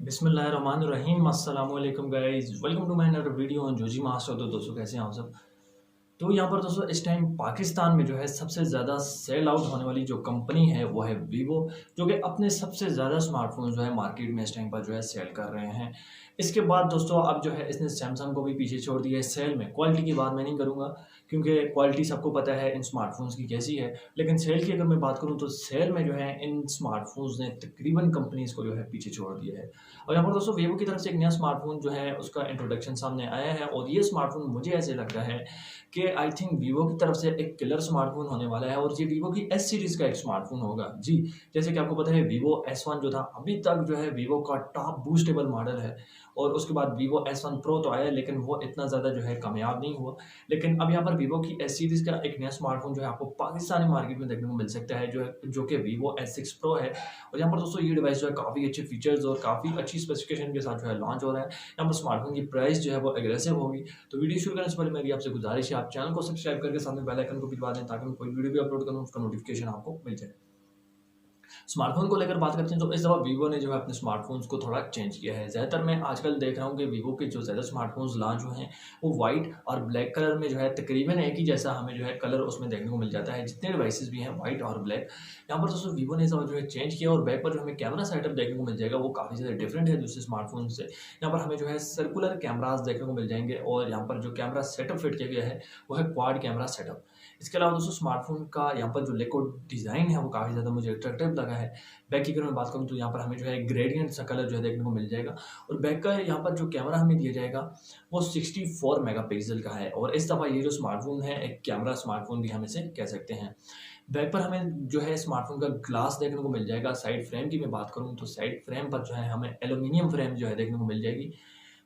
बिस्मिल्लाहिर्रहमानिर्रहीम अस्सलाम वालेकुम guys, welcome to my another video on जोजी मास्टर। तो दोस्तों कैसे हैं आप सब। तो यहाँ पर दोस्तों इस टाइम पाकिस्तान में जो है सबसे ज़्यादा सेल आउट होने वाली जो कंपनी है वो है वीवो, जो कि अपने सबसे ज़्यादा स्मार्टफोन जो है मार्केट में इस टाइम पर जो है सेल कर रहे हैं। इसके बाद दोस्तों अब जो है इसने सैमसंग को भी पीछे छोड़ दिया है सेल में। क्वालिटी की बात मैं नहीं करूँगा क्योंकि क्वालिटी सबको पता है इन स्मार्टफोन्स की कैसी है, लेकिन सेल की अगर मैं बात करूँ तो सेल में जो है इन स्मार्टफोन्स ने तकरीबन कंपनीज को जो है पीछे छोड़ दिया है। और यहाँ पर दोस्तों वीवो की तरफ से एक नया स्मार्टफोन जो है उसका इंट्रोडक्शन सामने आया है, और ये स्मार्टफोन मुझे ऐसे लगता है कि आई थिंक वीवो की तरफ से एक किलर स्मार्टफोन होने वाला है, और ये वीवो की एस सीरीज का एक स्मार्टफोन होगा जी। जैसे कि आपको पता है वीवो S1 जो था अभी तक जो है वीवो का टॉप बूस्टेबल मॉडल है, और उसके बाद वीवो S1 प्रो तो आया लेकिन वो इतना ज़्यादा जो है कामयाब नहीं हुआ। लेकिन अब यहाँ पर वीवो की एस सीरीज का एक नया स्मार्टफोन जो है आपको पाकिस्तानी मार्केट में देखने को मिल सकता है, जो कि वीवो S6 प्रो है। और यहाँ पर दोस्तों ये डिवाइस जो है काफ़ी अच्छे फीचर्स और काफ़ी अच्छी स्पेसिफिकेशन के साथ जो है लॉन्च हो रहा है। यहाँ पर स्मार्टफोन की प्राइस जो है वो एग्रेसिव होगी। तो वीडियो शुरू करने से पहले मेरी आपसे गुजारिश है आप चैनल को सब्सक्राइब करके सामने बेल आइकन को भी दबा दें, ताकि मैं कोई वीडियो भी अपलोड करूँ उसका नोटिफिकेशन आपको मिल जाए। स्मार्टफोन को लेकर बात करते हैं तो इस दफ़ा वीवो ने जो है अपने स्मार्टफोन्स को थोड़ा चेंज किया है। ज़्यादातर मैं आजकल देख रहा हूँ कि वीवो के जो ज़्यादा स्मार्टफोन्स लॉन्च हुए हैं वो वाइट और ब्लैक कलर में जो है तकरीबन एक ही जैसा हमें जो है कलर उसमें देखने को मिल जाता है। जितने डिवाइसेस भी हैं वाइट और ब्लैक। यहाँ पर दोस्तों वीवो ने इस दफ़ा जो है चेंज किया, और बैक पर जो हमें कैमरा सेटअप देखने को मिल जाएगा वो काफ़ी ज़्यादा डिफरेंट है दूसरे स्मार्टफोन से। यहाँ पर हमें जो है सर्कुलर कैमराज देखने को मिल जाएंगे, और यहाँ पर जो कैमरा सेटअप फिट किया गया है वो है क्वाड कैमरा सेटअप। इसके अलावा दोस्तों स्मार्टफोन का यहाँ पर जो लेकोड डिज़ाइन है वो काफ़ी ज़्यादा मुझे अट्रैक्टिव लगा है। बैक की अगर मैं बात करूँ तो यहाँ पर हमें जो है ग्रेडियंट सा कलर जो है देखने को मिल जाएगा, और बैक का यहाँ पर जो कैमरा हमें दिया जाएगा वो 64 मेगापिक्सल का है। और इस दफ़ा ये जो स्मार्टफोन है एक कैमरा स्मार्टफोन भी हम इसे कह सकते हैं। बैक पर हमें जो है स्मार्टफोन का ग्लास देखने को मिल जाएगा। साइड फ्रेम की मैं बात करूँ तो साइड फ्रेम पर जो है हमें एल्यूमिनियम फ्रेम जो है देखने को मिल जाएगी।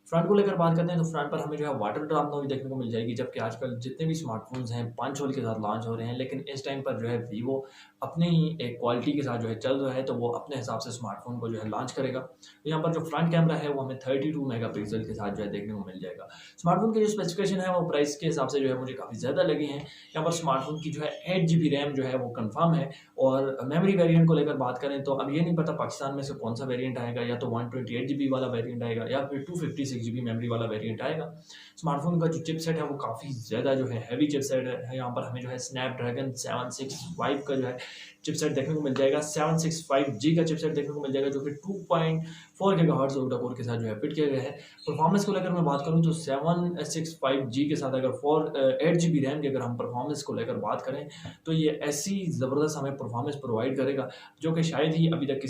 फ्रंट को लेकर बात करते हैं तो फ्रंट पर हमें जो है वाटर ड्रॉप नॉच देखने को मिल जाएगी, जबकि आजकल जितने भी स्मार्टफोन्स हैं पंच होल के साथ लॉन्च हो रहे हैं, लेकिन इस टाइम पर जो है वीवो अपने ही एक क्वालिटी के साथ जो है चल रहा है, तो वो अपने हिसाब से स्मार्टफोन को जो है लॉन्च करेगा। तो यहाँ पर जो फ्रंट कैमरा है वो हमें 32 मेगापिक्सल के साथ जो है देखने को मिल जाएगा। स्मार्टफोन की जो स्पेसिफिकेशन है वो प्राइस के हिसाब से जो है मुझे काफ़ी ज़्यादा लगी है। यहाँ पर स्मार्टफोन की जो है 8 GB रैम जो है वो कन्फर्म है, और मेमोरी वेरिएंट को लेकर बात करें तो अब ये नहीं पता पाकिस्तान में से कौन सा वेरिएंट आएगा, या तो 128 GB वाला वेरिएंट आएगा या फिर 256 GB मेमोरी वाला वेरिएंट आएगा। स्मार्टफोन का जो चिपसेट है वो काफ़ी ज़्यादा जो है हैवी चिपसेट है। यहाँ पर हमें जो है स्नैपड्रैगन 765 का जो है चिपसेट देखने को मिल जाएगा। 765G का चिपसेट देखने को मिल जाएगा, जो कि 2.4 गीगाहर्ट्ज़ ऑक्टा कोर के साथ जो है फिट किया गया है। परफॉर्मेंस को लेकर मैं बात करूँ तो 765G के साथ अगर 8 GB रैम की अगर हम परफॉर्मेंस को लेकर बात करें तो ये ऐसी ज़बरदस्त हमें परफॉर्मेंस प्रोवाइड करेगा जो कि शायद ही अभी तक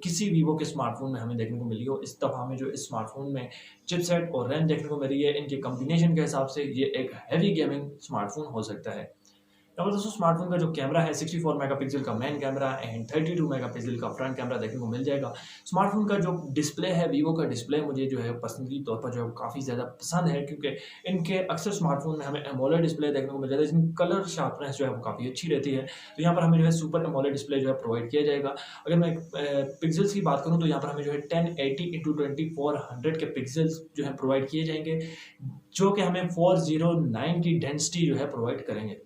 किसी वीवो के स्मार्टफोन में हमें देखने को मिली हो। इस दफ़ा हमें जो इस स्मार्टफोन में चिपसेट और रैम देखने को मिल रही है, इनके कॉम्बिनेशन के हिसाब से ये एक हैवी गेमिंग स्मार्टफोन हो सकता है। अब दोस्तों स्मार्टफोन का जो कैमरा है 64 मेगापिक्सल का मेन कैमरा एंड 32 मेगापिक्सल का फ्रंट कैमरा देखने को मिल जाएगा। स्मार्टफोन का जो डिस्प्ले है वीवो का डिस्प्ले मुझे जो है पसंदीदा तौर पर जो है काफ़ी ज़्यादा पसंद है, क्योंकि इनके अक्सर स्मार्टफोन में हमें एमोलेड डिस्प्ले देखने को मिल जाता है, जिसमें कलर शार्पनेस जो है वो काफ़ी अच्छी रहती है। तो यहाँ पर हमें जो है सुपर एमोलेड डिस्प्ले जो है प्रोवाइड किया जाएगा। अगर मैं पिक्सल्स की बात करूँ तो यहाँ पर हमें जो है 1080x2400 के पिक्सल्स जो है प्रोवाइड किए जाएंगे, जो कि हमें 409 की डेंसिटी जो है प्रोवाइड करेंगे।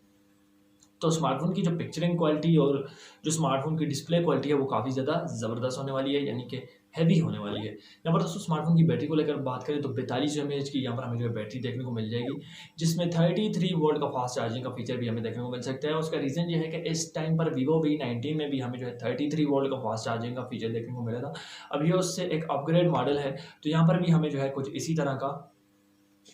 तो स्मार्टफोन की जो पिक्चरिंग क्वालिटी और जो स्मार्टफोन की डिस्प्ले क्वालिटी है वो काफ़ी ज़्यादा ज़बरदस्त होने वाली है, यानी कि हैवी होने वाली है। यहाँ पर दोस्तों स्मार्टफोन की बैटरी को लेकर बात करें तो 42 mAh की यहाँ पर हमें जो है बैटरी देखने को मिल जाएगी, जिसमें 33 वोल्ट का फास्ट चार्जिंग का फीचर भी हमें देखने को मिल सकता है। उसका रीज़न ये है कि इस टाइम पर वीवो V19 में भी हमें जो है 33 वोल्ट का फास्ट चार्जिंग का फीचर देखने को मिला था। अब ये उससे एक अपग्रेड मॉडल है, तो यहाँ पर भी हमें जो है कुछ इसी तरह का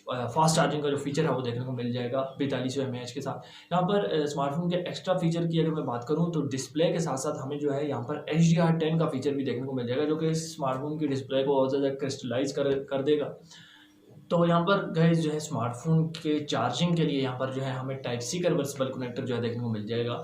फास्ट चार्जिंग का जो फीचर है वो देखने को मिल जाएगा 42 mAh के साथ। यहाँ पर स्मार्टफोन के एक्स्ट्रा फीचर की अगर मैं बात करूँ तो डिस्प्ले के साथ साथ हमें जो है यहाँ पर HDR10 का फीचर भी देखने को मिल जाएगा, जो कि इस स्मार्टफोन की डिस्प्ले को और ज़्यादा क्रिस्टलाइज कर देगा। तो यहाँ पर गाइस जो है स्मार्टफोन के चार्जिंग के लिए यहाँ पर जो है हमें टाइप सी कन्वर्सेबल कनेक्टर जो है देखने को मिल जाएगा।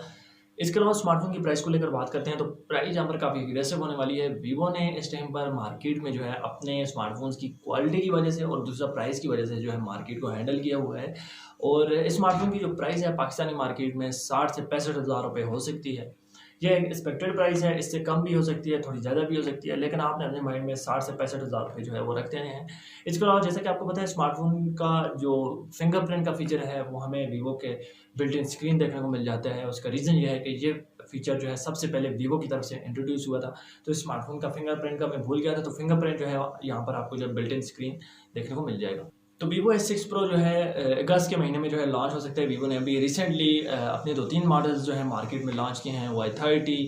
इसके अलावा स्मार्टफोन की प्राइस को लेकर बात करते हैं तो प्राइस यहाँ पर काफ़ी अग्रेसिव होने वाली है। वीवो ने इस टाइम पर मार्केट में जो है अपने स्मार्टफोन्स की क्वालिटी की वजह से और दूसरा प्राइस की वजह से जो है मार्केट को हैंडल किया हुआ है, और इस स्मार्टफोन की जो प्राइस है पाकिस्तानी मार्केट में 60 से 65 हज़ार रुपये हो सकती है। ये एक एक्सपेक्टेड प्राइस है, इससे कम भी हो सकती है, थोड़ी ज़्यादा भी हो सकती है, लेकिन आपने अपने माइंड में 60 से 65 हज़ार रुपये जो है वो रख देने हैं। इसके अलावा जैसा कि आपको पता है स्मार्टफोन का जो फिंगरप्रिंट का फीचर है वो हमें वीवो के बिल्ट इन स्क्रीन देखने को मिल जाता है। उसका रीज़न ये है कि ये फीचर जो है सबसे पहले वीवो की तरफ से इंट्रोड्यूस हुआ था। तो इस स्मार्टफोन का फिंगरप्रिंट का मैं भूल गया था, तो फिंगरप्रिंट जो है यहाँ पर आपको जो बिल्ट इन स्क्रीन देखने को मिल जाएगा। तो Vivo S6 Pro जो है अगस्त के महीने में जो है लॉन्च हो सकता है। वीवो ने अभी रिसेंटली अपने 2-3 मॉडल्स जो है मार्केट में लॉन्च किए हैं, Y30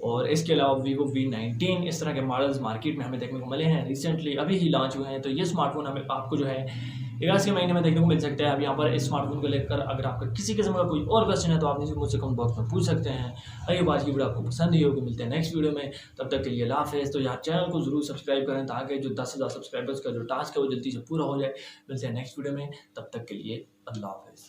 और इसके अलावा Vivo V19, इस तरह के मॉडल्स मार्केट में हमें देखने को मिले हैं, रिसेंटली अभी ही लॉन्च हुए हैं। तो ये स्मार्टफोन हमें आपको जो है अगस्त के महीने में देखने को मिल सकता है। अब यहाँ पर इस स्मार्टफोन को लेकर अगर आपका किसी किस्म का कोई और क्वेश्चन है तो आप मुझसे कमेंट बॉक्स में पूछ सकते हैं। अगर आज की वीडियो आपको पसंद ही होगी, मिलते हैं नेक्स्ट वीडियो में, तब तक के लिए अल्लाह हाफ़िज़। तो यहाँ चैनल को जरूर सब्सक्राइब करें ताकि जो 10,000 सब्सक्राइबर्स का जो टास्क है वो जल्दी से पूरा हो जाए। मिलते हैं नेक्स्ट वीडियो में, तब तक के लिए अल्लाह हाफ़िज़।